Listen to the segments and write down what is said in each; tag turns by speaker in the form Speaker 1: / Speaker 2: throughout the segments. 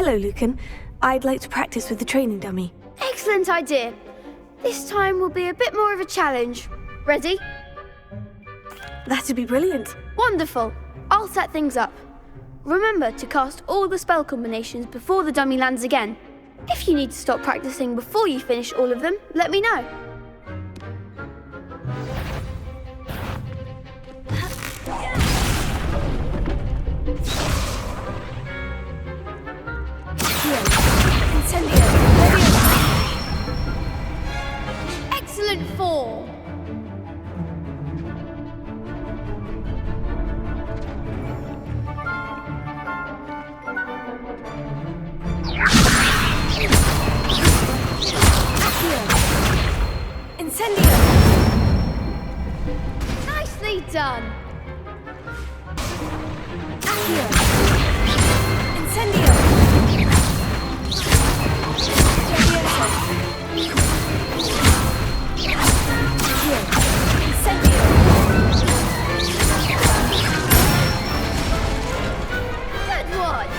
Speaker 1: Hello, Lucan. I'd like to practice with the training dummy.
Speaker 2: Excellent idea. This time will be a bit more of a challenge. Ready?
Speaker 1: That'd be brilliant.
Speaker 2: Wonderful. I'll set things up. Remember to cast all the spell combinations before the dummy lands again. If you need to stop practicing before you finish all of them, let me know. Excellent form.
Speaker 1: Incendio!
Speaker 2: Nicely done.
Speaker 1: Accio! Incendio! Incendio!
Speaker 2: Good one.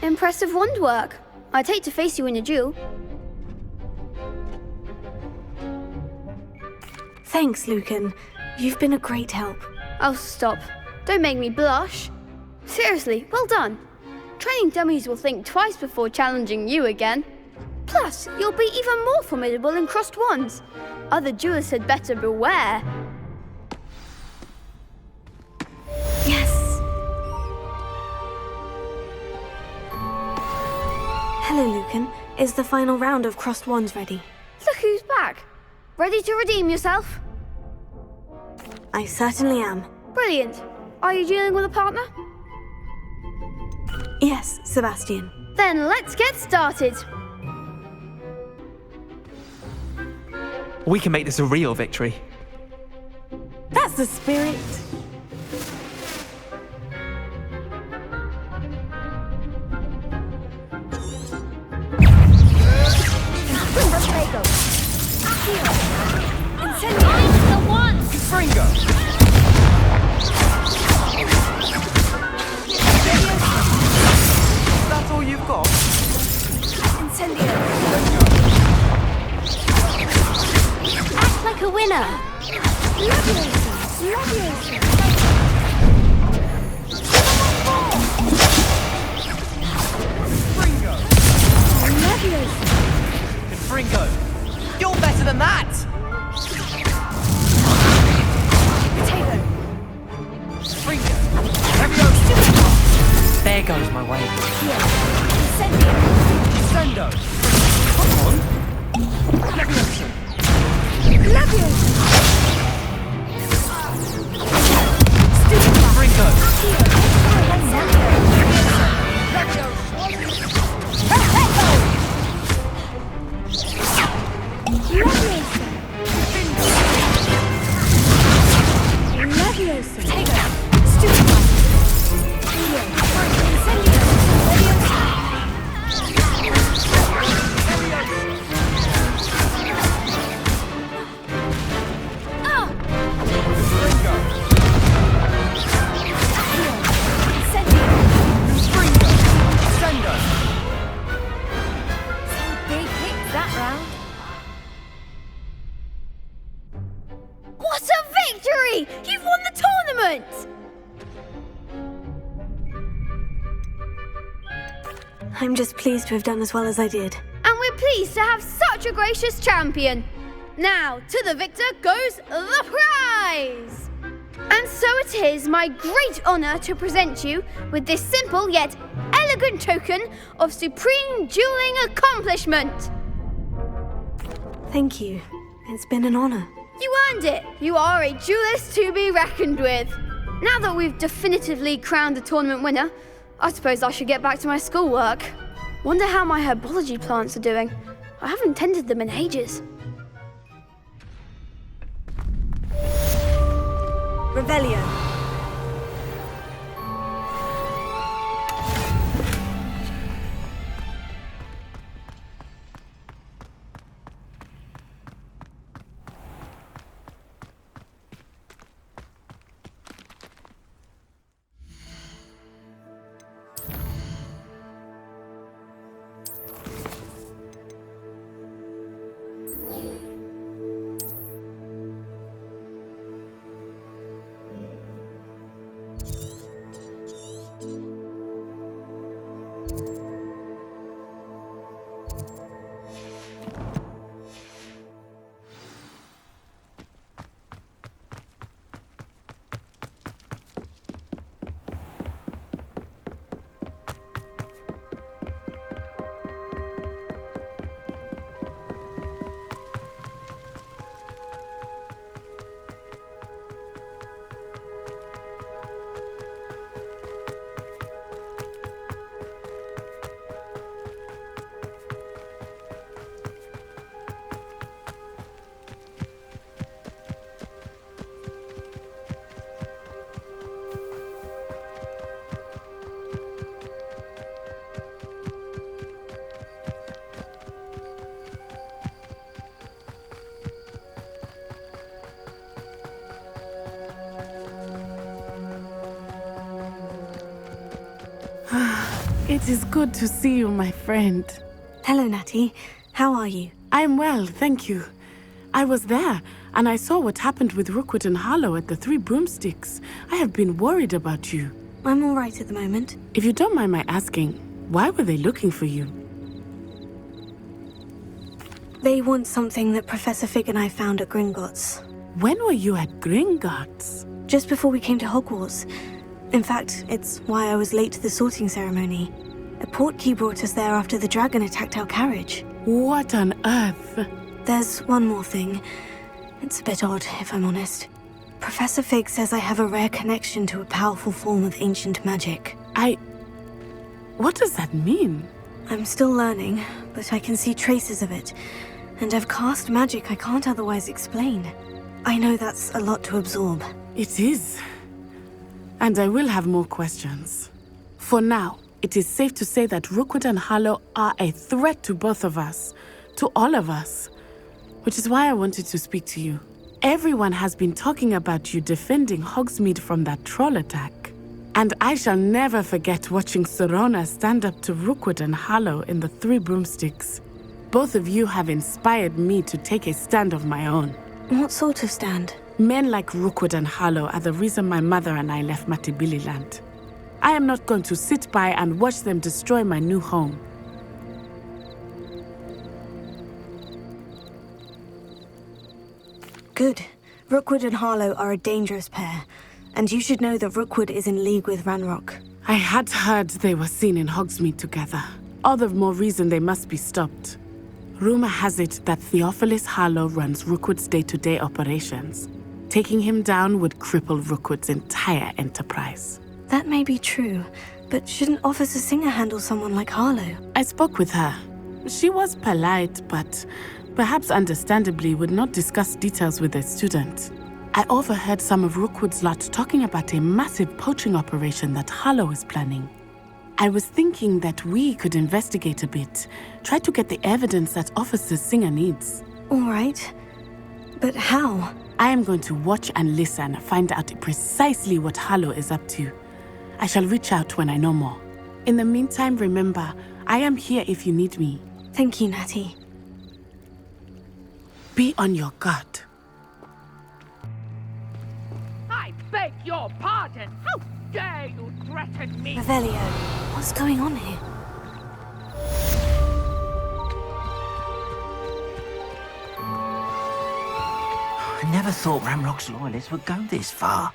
Speaker 2: Impressive wand work. I'd hate to face you in a duel.
Speaker 1: Thanks, Lucan. You've been a great help.
Speaker 2: Oh, stop. Don't make me blush. Seriously, well done. Training dummies will think twice before challenging you again. Plus, you'll be even more formidable in crossed wands. Other duelists had better beware.
Speaker 1: Yes! Hello, Lucan. Is the final round of crossed wands ready?
Speaker 2: Look who's back. Ready to redeem yourself?
Speaker 1: I certainly am.
Speaker 2: Brilliant. Are you dealing with a partner?
Speaker 1: Yes, Sebastian.
Speaker 2: Then let's get started.
Speaker 3: We can make this a real victory.
Speaker 1: That's the spirit.
Speaker 3: Fringo! That's all you've got?
Speaker 1: Incendio!
Speaker 2: Act like a winner.
Speaker 3: Fringo! Fringo! You're better than that! Fringo! There goes my way. Descendo! Come on! Leviosa! Fringo!
Speaker 2: What a victory! You've won the tournament!
Speaker 1: I'm just pleased to have done as well as I did.
Speaker 2: And we're pleased to have such a gracious champion. Now, to the victor goes the prize! And so it is my great honour to present you with this simple yet elegant token of supreme dueling accomplishment.
Speaker 1: Thank you. It's been an honour.
Speaker 2: You earned it. You are a duelist to be reckoned with. Now that we've definitively crowned the tournament winner, I suppose I should get back to my schoolwork. Wonder how my herbology plants are doing. I haven't tended them in ages.
Speaker 1: Revelio.
Speaker 4: It is good to see you, my friend.
Speaker 1: Hello, Natty. How are you?
Speaker 4: I'm well, thank you. I was there, and I saw what happened with Rookwood and Harlow at the Three Broomsticks. I have been worried about you.
Speaker 1: I'm all right at the moment.
Speaker 4: If you don't mind my asking, why were they looking for you?
Speaker 1: They want something that Professor Fig and I found at Gringotts.
Speaker 4: When were you at Gringotts?
Speaker 1: Just before we came to Hogwarts. In fact, it's why I was late to the sorting ceremony. A portkey brought us there after the dragon attacked our carriage.
Speaker 4: What on earth?
Speaker 1: There's one more thing. It's a bit odd, if I'm honest. Professor Fig says I have a rare connection to a powerful form of ancient magic.
Speaker 4: What does that mean?
Speaker 1: I'm still learning, but I can see traces of it. And I've cast magic I can't otherwise explain. I know that's a lot to absorb.
Speaker 4: It is. And I will have more questions. For now, it is safe to say that Rookwood and Harlow are a threat to both of us. To all of us. Which is why I wanted to speak to you. Everyone has been talking about you defending Hogsmeade from that troll attack. And I shall never forget watching Serona stand up to Rookwood and Harlow in the Three Broomsticks. Both of you have inspired me to take a stand of my own.
Speaker 1: What sort of stand?
Speaker 4: Men like Rookwood and Harlow are the reason my mother and I left Matibili-land. I am not going to sit by and watch them destroy my new home.
Speaker 1: Good. Rookwood and Harlow are a dangerous pair. And you should know that Rookwood is in league with Ranrock.
Speaker 4: I had heard they were seen in Hogsmeade together. All the more reason they must be stopped. Rumor has it that Theophilus Harlow runs Rookwood's day-to-day operations. Taking him down would cripple Rookwood's entire enterprise.
Speaker 1: That may be true, but shouldn't Officer Singer handle someone like Harlow?
Speaker 4: I spoke with her. She was polite, but perhaps understandably would not discuss details with a student. I overheard some of Rookwood's lot talking about a massive poaching operation that Harlow is planning. I was thinking that we could investigate a bit, try to get the evidence that Officer Singer needs.
Speaker 1: All right. But how?
Speaker 4: I am going to watch and listen, find out precisely what Harlow is up to. I shall reach out when I know more. In the meantime, remember, I am here if you need me.
Speaker 1: Thank you, Natty.
Speaker 4: Be on your guard.
Speaker 5: I beg your pardon! How dare you threaten me?
Speaker 1: Revelio, what's going on here?
Speaker 6: I never thought Ramrock's loyalists would go this far.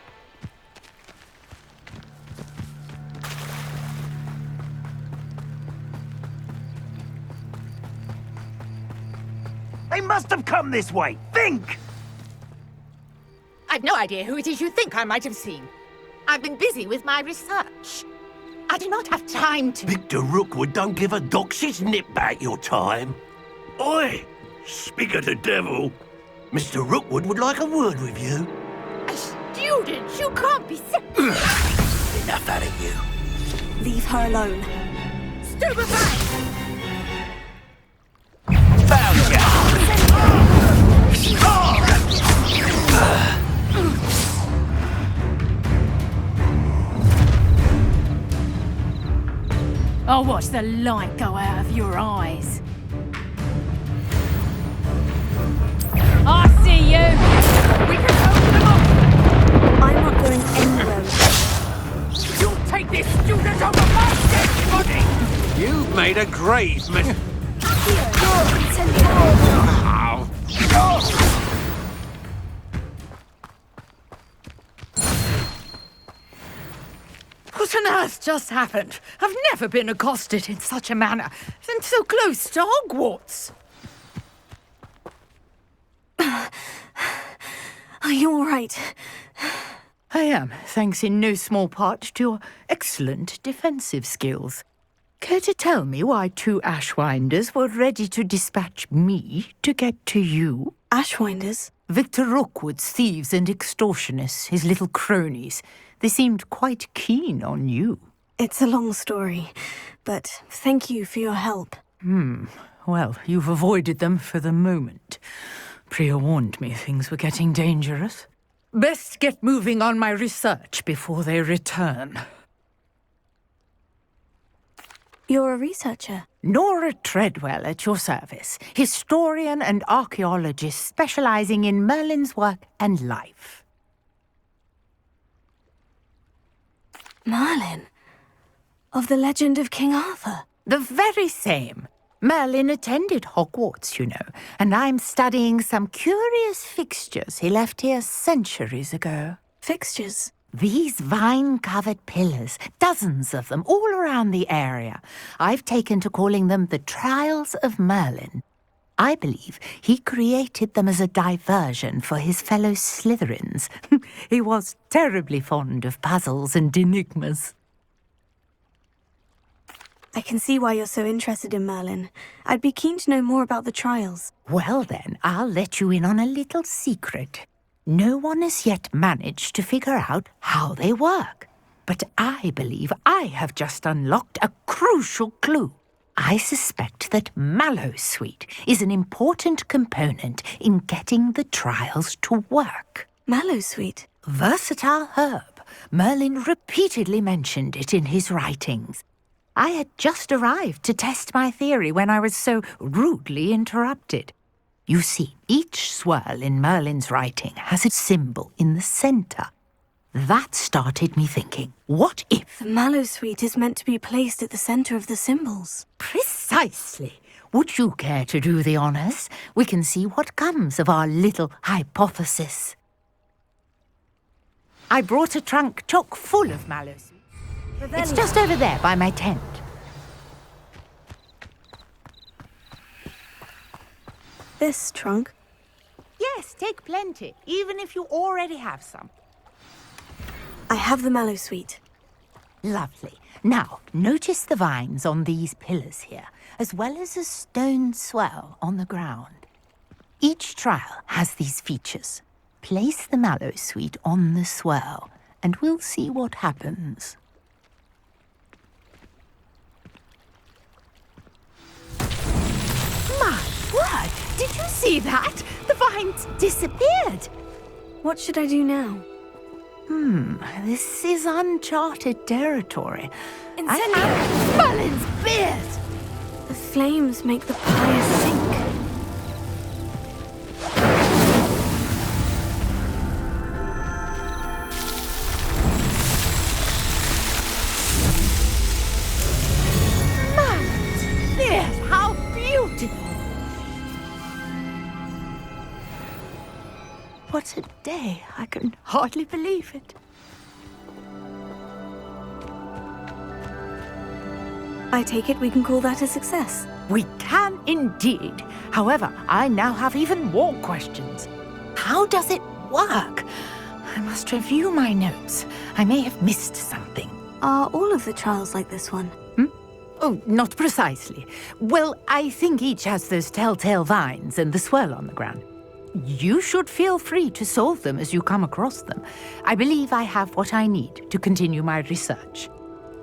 Speaker 6: They must have come this way! Think!
Speaker 5: I've no idea who it is you think I might have seen. I've been busy with my research. I do not have time to...
Speaker 7: Victor Rookwood don't give a doxy's nip back your time. Oi! Speak of the devil. Mr. Rookwood would like a word with you.
Speaker 5: A student? You can't be sick.
Speaker 7: Enough out of you.
Speaker 1: Leave her alone.
Speaker 5: Stupefy!
Speaker 7: Found ya!
Speaker 5: I'll watch the light go out of your eyes. I see you! We can open them up!
Speaker 1: I'm not going anywhere with you.
Speaker 5: You'll take this student over my dead body!
Speaker 7: You've made a grave mistake.
Speaker 5: What on earth just happened? I've never been accosted in such a manner, and so close to Hogwarts.
Speaker 1: Are you all right?
Speaker 5: I am, thanks in no small part to your excellent defensive skills. Care to tell me why two Ashwinders were ready to dispatch me to get to you?
Speaker 1: Ashwinders?
Speaker 5: Victor Rookwood's thieves and extortionists, his little cronies. They seemed quite keen on you.
Speaker 1: It's a long story, but thank you for your help.
Speaker 5: Well, you've avoided them for the moment. Priya warned me things were getting dangerous. Best get moving on my research before they return.
Speaker 1: You're a researcher.
Speaker 5: Nora Treadwell at your service, historian and archaeologist specializing in Merlin's work and life.
Speaker 1: Merlin? Of the legend of King Arthur?
Speaker 5: The very same. Merlin attended Hogwarts, you know, and I'm studying some curious fixtures he left here centuries ago.
Speaker 1: Fixtures?
Speaker 5: These vine-covered pillars, dozens of them, all around the area. I've taken to calling them the Trials of Merlin. I believe he created them as a diversion for his fellow Slytherins. He was terribly fond of puzzles and enigmas.
Speaker 1: I can see why you're so interested in Merlin. I'd be keen to know more about the trials.
Speaker 5: Well then, I'll let you in on a little secret. No one has yet managed to figure out how they work. But I believe I have just unlocked a crucial clue. I suspect that mallowsweet is an important component in getting the trials to work.
Speaker 1: Mallowsweet?
Speaker 5: Versatile herb. Merlin repeatedly mentioned it in his writings. I had just arrived to test my theory when I was so rudely interrupted. You see, each swirl in Merlin's writing has a symbol in the centre. That started me thinking, what if...
Speaker 1: The mallowsweet is meant to be placed at the centre of the symbols.
Speaker 5: Precisely. Would you care to do the honours? We can see what comes of our little hypothesis. I brought a trunk chock full of mallowsweet. It's just over there by my tent.
Speaker 1: This trunk?
Speaker 5: Yes, take plenty, even if you already have some.
Speaker 1: I have the mallowsweet.
Speaker 5: Lovely. Now, notice the vines on these pillars here, as well as a stone swell on the ground. Each trial has these features. Place the mallowsweet on the swell, and we'll see what happens. My word! Did you see that? The vines disappeared.
Speaker 1: What should I do now?
Speaker 5: This is uncharted territory.
Speaker 1: Incendio!
Speaker 5: Merlin's beard!
Speaker 1: The flames make the pyre sink.
Speaker 5: Merlin's beard! How beautiful! What a day! I can hardly believe it.
Speaker 1: I take it we can call that a success.
Speaker 5: We can indeed. However, I now have even more questions. How does it work? I must review my notes. I may have missed something.
Speaker 1: Are all of the trials like this one?
Speaker 5: Oh, not precisely. Well, I think each has those telltale vines and the swirl on the ground. You should feel free to solve them as you come across them. I believe I have what I need to continue my research.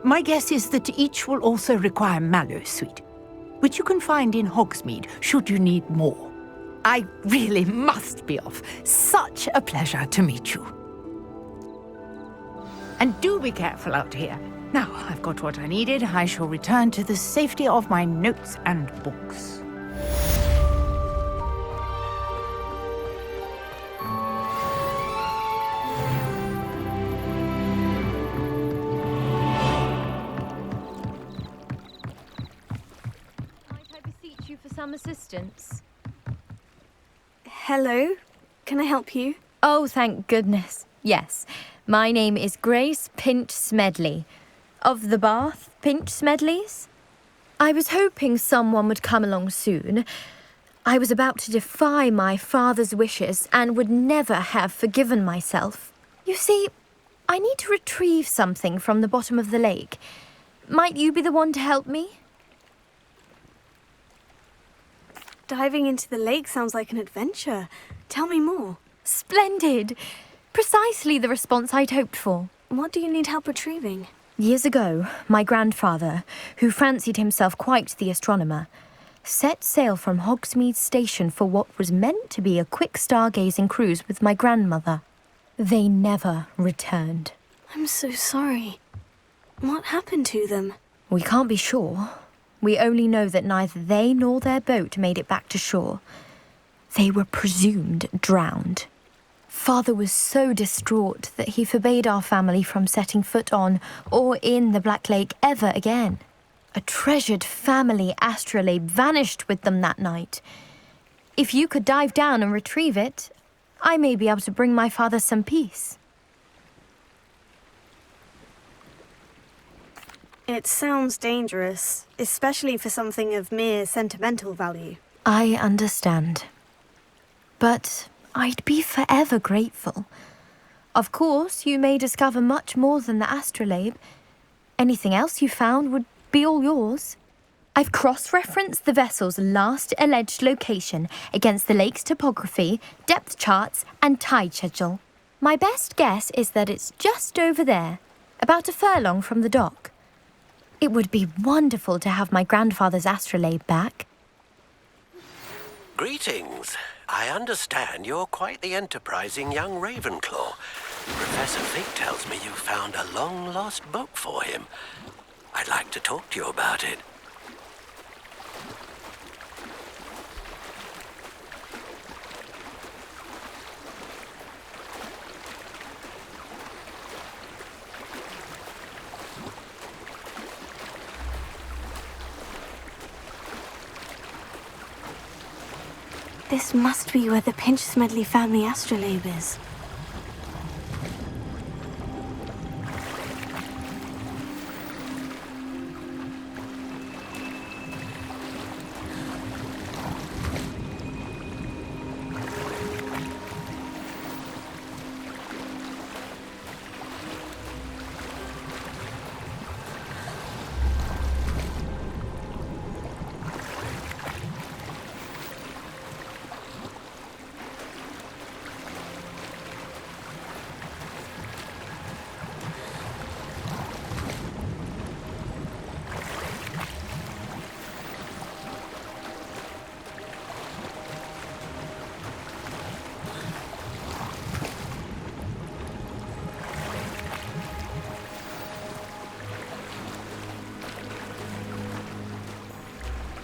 Speaker 5: My guess is that each will also require mallowsweet, which you can find in Hogsmeade should you need more. I really must be off. Such a pleasure to meet you. And do be careful out here. Now I've got what I needed, I shall return to the safety of my notes and books.
Speaker 8: Some assistance.
Speaker 1: Hello? Can I help you?
Speaker 8: Oh, thank goodness. Yes. My name is Grace Pint Smedley. Of the Bath Pint Smedleys. I was hoping someone would come along soon. I was about to defy my father's wishes and would never have forgiven myself. You see, I need to retrieve something from the bottom of the lake. Might you be the one to help me?
Speaker 1: Diving into the lake sounds like an adventure. Tell me more.
Speaker 8: Splendid! Precisely the response I'd hoped for.
Speaker 1: What do you need help retrieving?
Speaker 8: Years ago, my grandfather, who fancied himself quite the astronomer, set sail from Hogsmeade Station for what was meant to be a quick stargazing cruise with my grandmother. They never returned.
Speaker 1: I'm so sorry. What happened to them?
Speaker 8: We can't be sure. We only know that neither they nor their boat made it back to shore. They were presumed drowned. Father was so distraught that he forbade our family from setting foot on or in the Black Lake ever again. A treasured family astrolabe vanished with them that night. If you could dive down and retrieve it, I may be able to bring my father some peace.
Speaker 1: It sounds dangerous, especially for something of mere sentimental value.
Speaker 8: I understand. But I'd be forever grateful. Of course, you may discover much more than the astrolabe. Anything else you found would be all yours. I've cross-referenced the vessel's last alleged location against the lake's topography, depth charts, and tide schedule. My best guess is that it's just over there, about a furlong from the dock. It would be wonderful to have my grandfather's astrolabe back.
Speaker 7: Greetings. I understand you're quite the enterprising young Ravenclaw. Professor Fig tells me you found a long-lost book for him. I'd like to talk to you about it.
Speaker 1: This must be where the Pinch-Smedley family astrolabe is.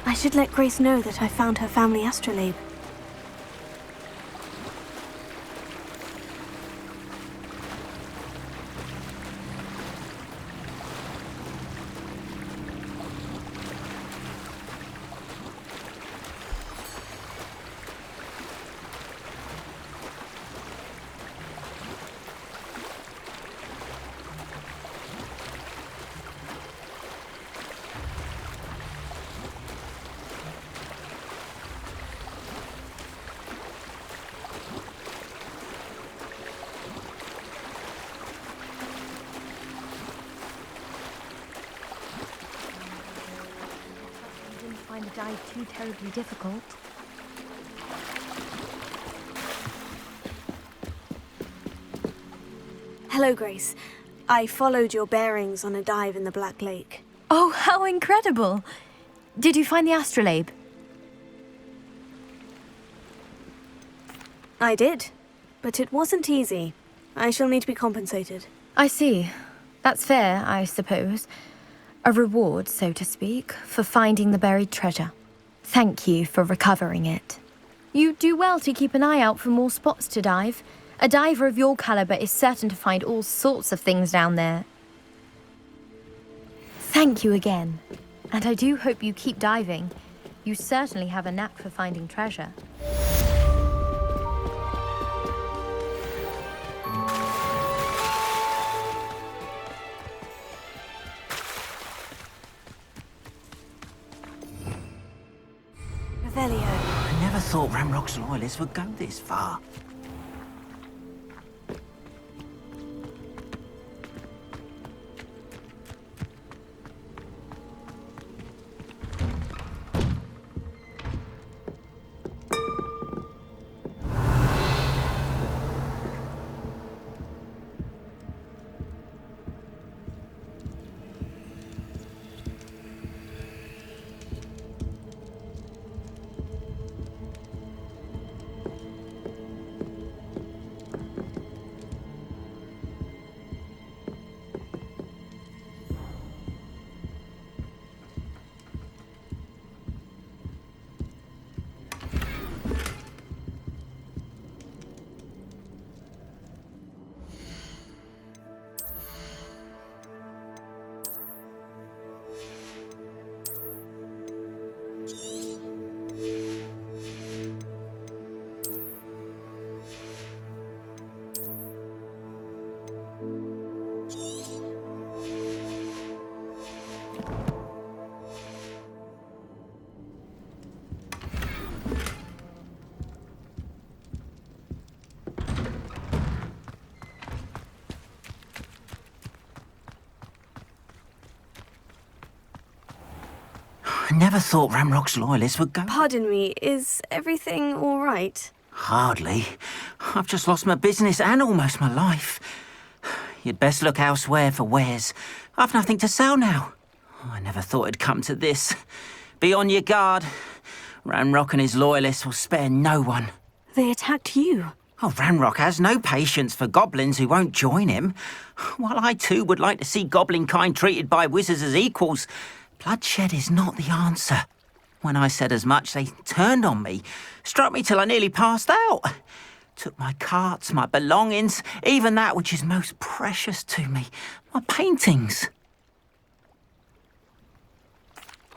Speaker 1: I should let Grace know that I found her family astrolabe.
Speaker 8: Find the dive too terribly difficult.
Speaker 1: Hello, Grace. I followed your bearings on a dive in the Black Lake.
Speaker 8: Oh, how incredible! Did you find the astrolabe?
Speaker 1: I did, but it wasn't easy. I shall need to be compensated.
Speaker 8: I see. That's fair, I suppose. A reward, so to speak, for finding the buried treasure. Thank you for recovering it. You do well to keep an eye out for more spots to dive. A diver of your caliber is certain to find all sorts of things down there. Thank you again. And I do hope you keep diving. You certainly have a knack for finding treasure.
Speaker 6: I never thought Ramrock's loyalists would go this far. never thought Ramrock's loyalists would go.
Speaker 1: Pardon me, is everything all right?
Speaker 6: Hardly. I've just lost my business and almost my life. You'd best look elsewhere for wares. I've nothing to sell now. I never thought it'd come to this. Be on your guard. Ramrock and his loyalists will spare no one.
Speaker 1: They attacked you.
Speaker 6: Oh, Ramrock has no patience for goblins who won't join him. While I too would like to see goblin kind treated by wizards as equals, bloodshed is not the answer. When I said as much, they turned on me, struck me till I nearly passed out. Took my carts, my belongings, even that which is most precious to me, my paintings.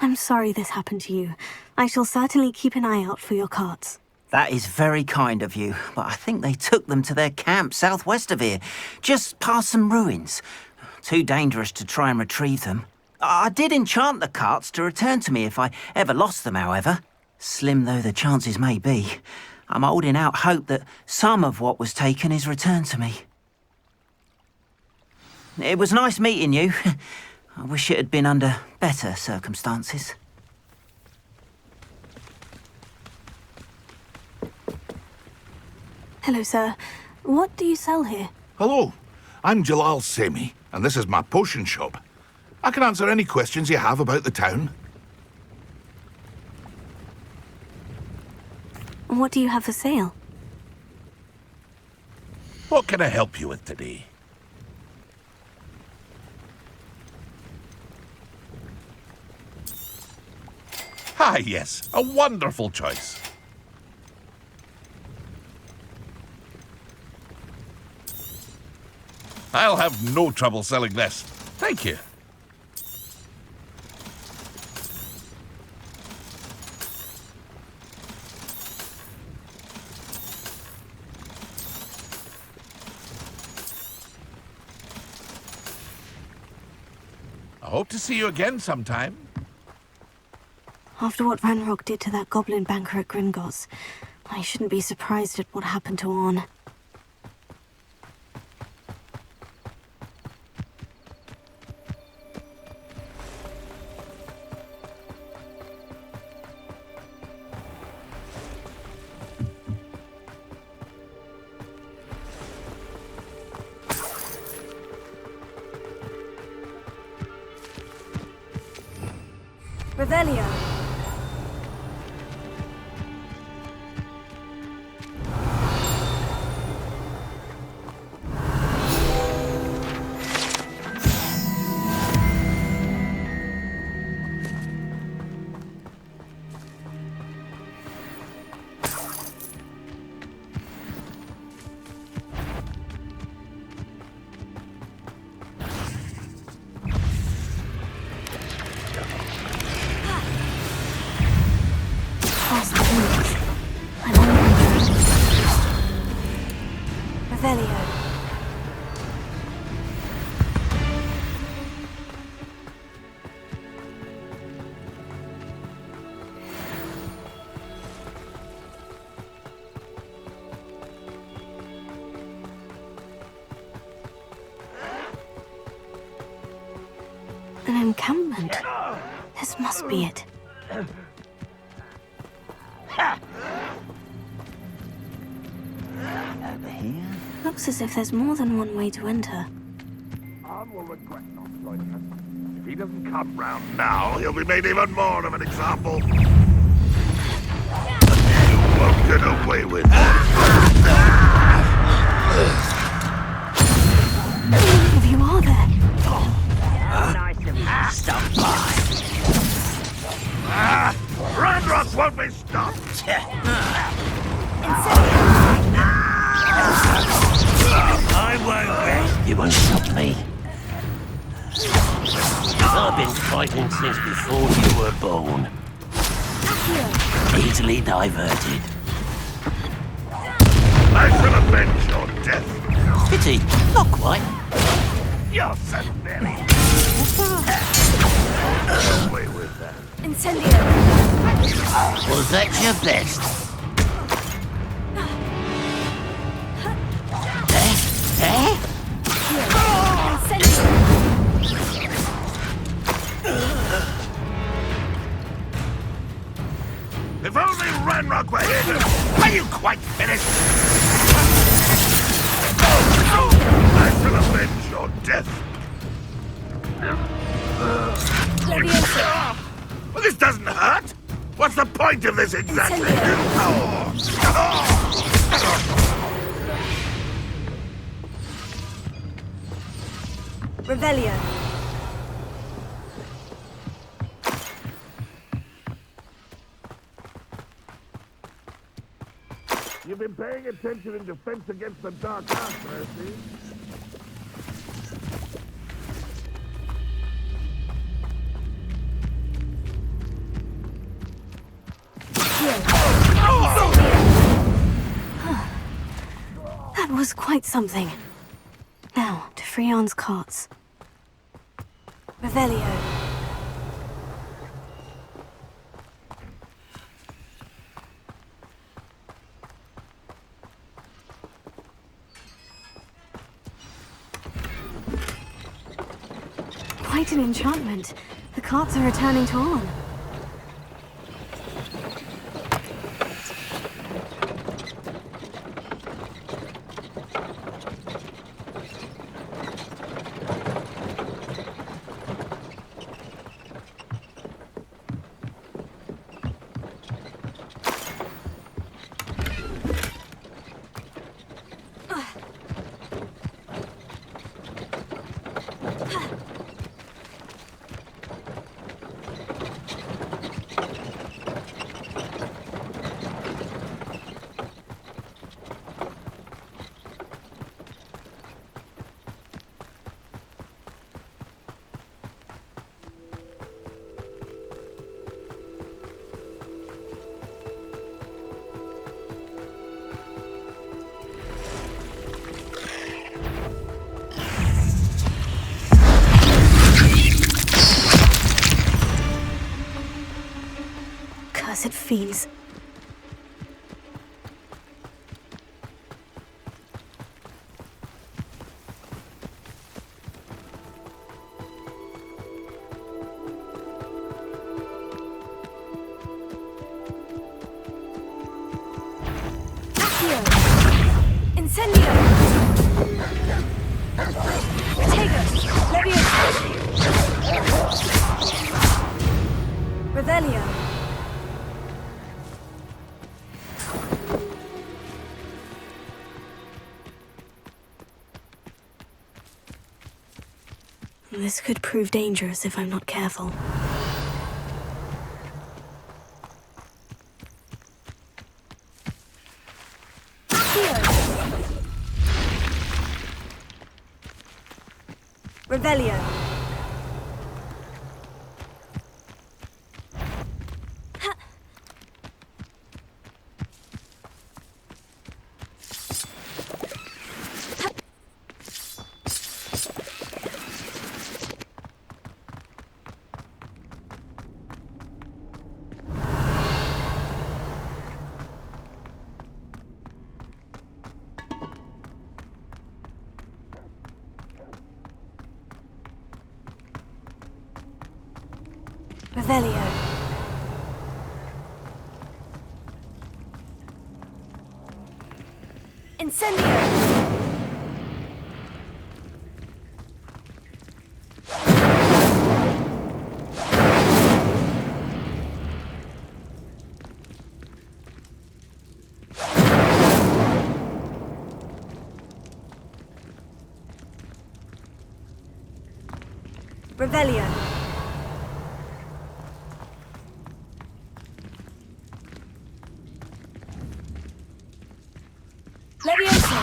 Speaker 1: I'm sorry this happened to you. I shall certainly keep an eye out for your carts.
Speaker 6: That is very kind of you, but I think they took them to their camp southwest of here, just past some ruins. Too dangerous to try and retrieve them. I did enchant the carts to return to me if I ever lost them, however. Slim though the chances may be, I'm holding out hope that some of what was taken is returned to me. It was nice meeting you. I wish it had been under better circumstances.
Speaker 1: Hello, sir. What do you sell here?
Speaker 9: Hello, I'm Jalal Semi, and this is my potion shop. I can answer any questions you have about the town.
Speaker 1: What do you have for sale?
Speaker 9: What can I help you with today? Ah, yes, a wonderful choice. I'll have no trouble selling this. Thank you. I hope to see you again sometime.
Speaker 1: After what Ranrock did to that goblin banker at Gringotts, I shouldn't be surprised at what happened to Arne. Revelio. An encampment. This must be it.
Speaker 6: Over here?
Speaker 1: Looks as if there's more than one way to enter.
Speaker 9: Arne will regret not joining us. If he doesn't come round now, he'll be made even more of an example. You won't get away with it.
Speaker 1: If you are there.
Speaker 6: Stop by.
Speaker 9: Ranrock won't be stopped!
Speaker 7: I won't rest. You won't stop me. I've been fighting since before you were born. Easily diverted.
Speaker 9: I shall avenge your death.
Speaker 7: Pity, not quite.
Speaker 9: You're so very. Away with that.
Speaker 1: Incendio.
Speaker 7: Was that your best?
Speaker 9: death. Well, this doesn't hurt. What's the point of this exactly?
Speaker 1: Revelio.
Speaker 9: You've been paying attention in defense against the dark arts, Mercy.
Speaker 1: That was quite something. Now, to Freon's carts. Revelio. Quite an enchantment. The carts are returning to Arne. Cursed fiends. Accio! Incendio! Protego! Leviosa! Revelio! This could prove dangerous if I'm not careful. Revelio. Revelio. Incendio. Revelio. Leviosa!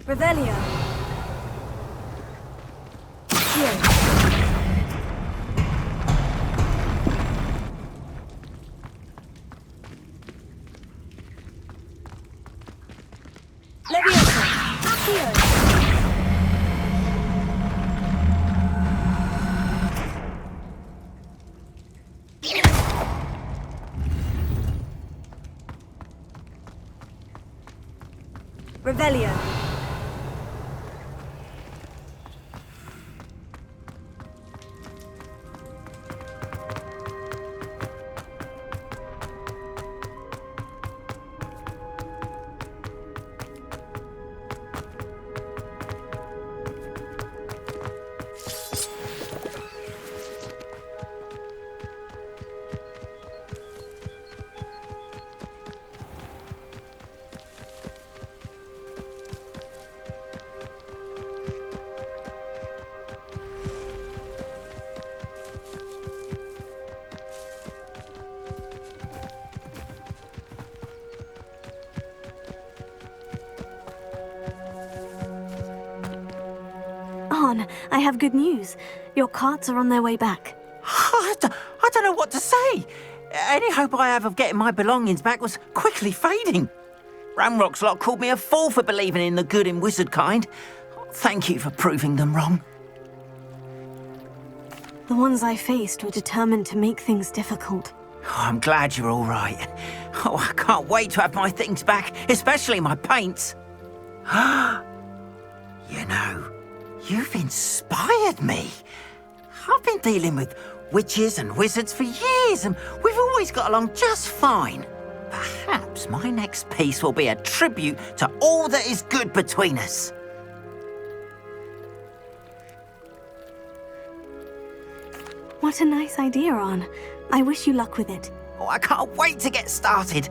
Speaker 1: Revelio! Here! Leviosa! Here! Revelio. Arne, I have good news. Your carts are on their way back.
Speaker 6: I don't know what to say. Any hope I have of getting my belongings back was quickly fading. Ramrock's lot called me a fool for believing in the good in wizard kind. Thank you for proving them wrong.
Speaker 1: The ones I faced were determined to make things difficult.
Speaker 6: Oh, I'm glad you're all right. Oh, I can't wait to have my things back, especially my paints. You know, you've inspired me. I've been dealing with witches and wizards for years, and we've always got along just fine. Perhaps my next piece will be a tribute to all that is good between us.
Speaker 1: What a nice idea, Arne. I wish you luck with it.
Speaker 6: Oh, I can't wait to get started.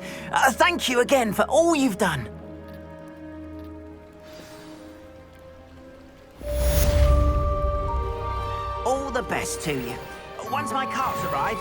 Speaker 6: Thank you again for all you've done. All the best to you. Once my carts arrive...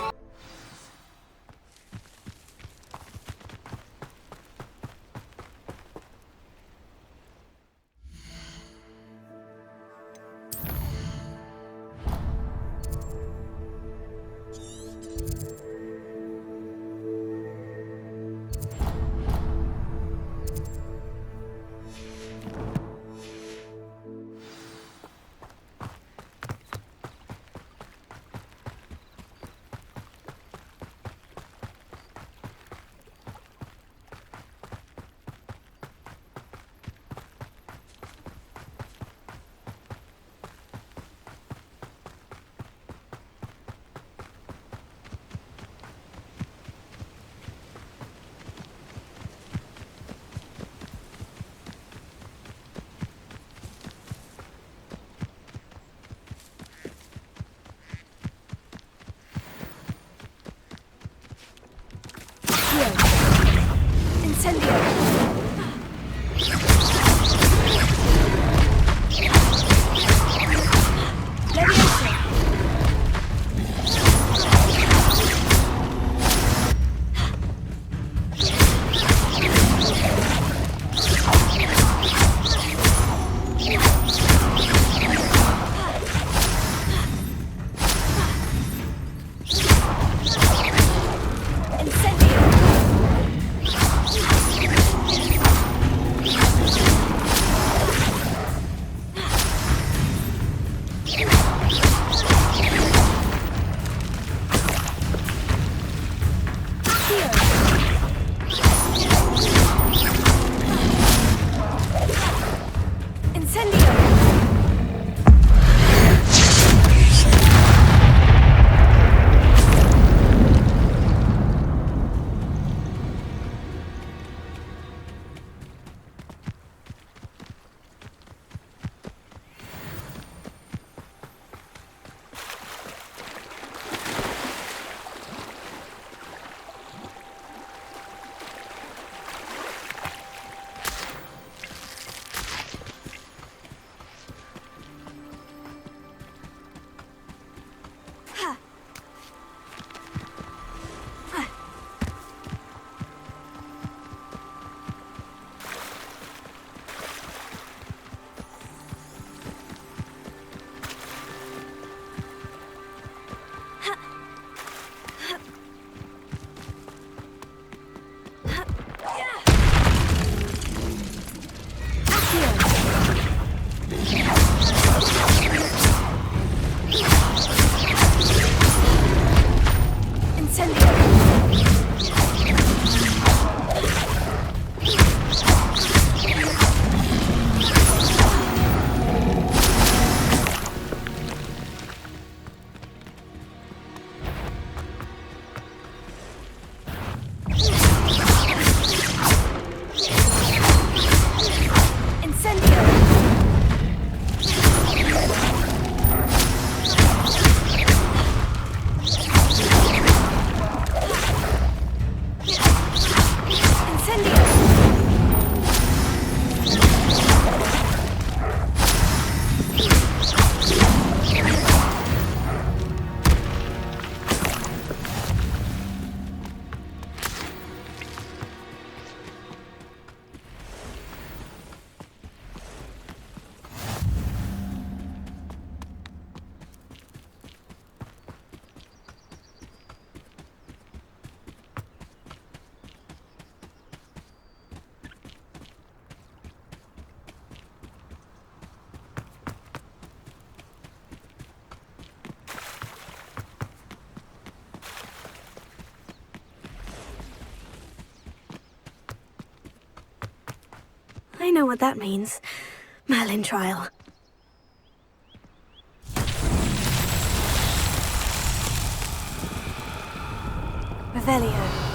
Speaker 1: I know what that means. Merlin trial. Revelio.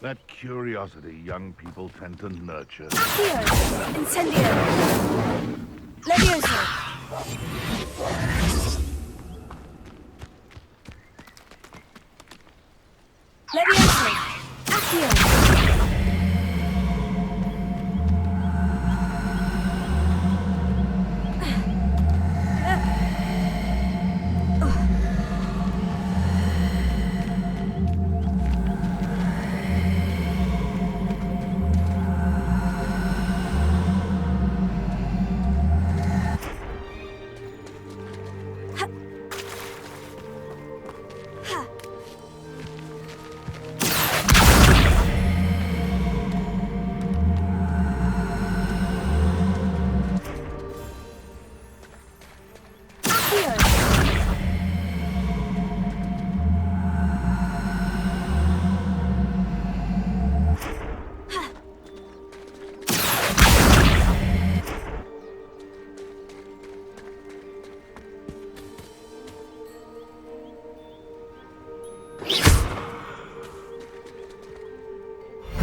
Speaker 9: That curiosity young people tend to nurture.
Speaker 1: Accio! Incendio! Levioso! Levioso! Accio!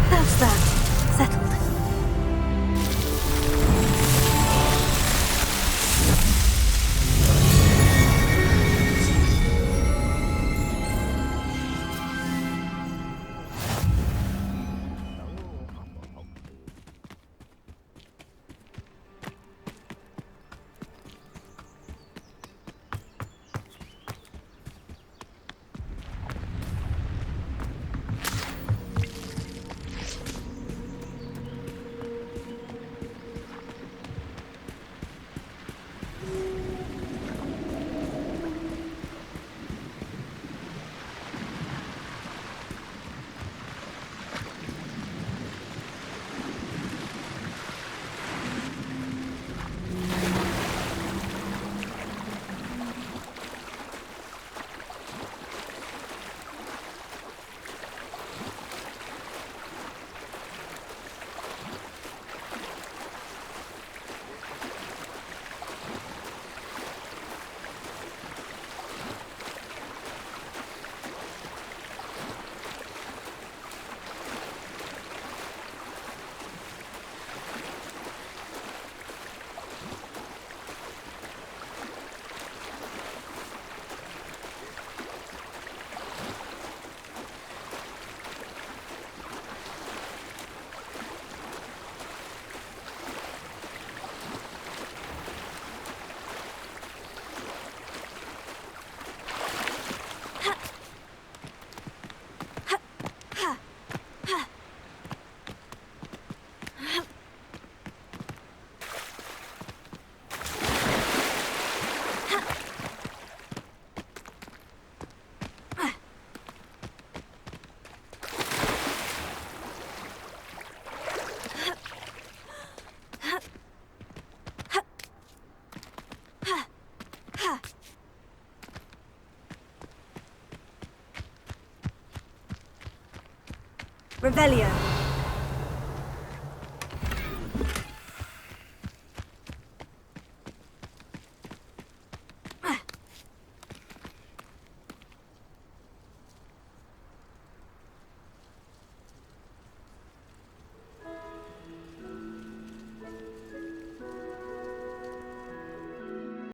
Speaker 1: That's that. Settled. Revelio.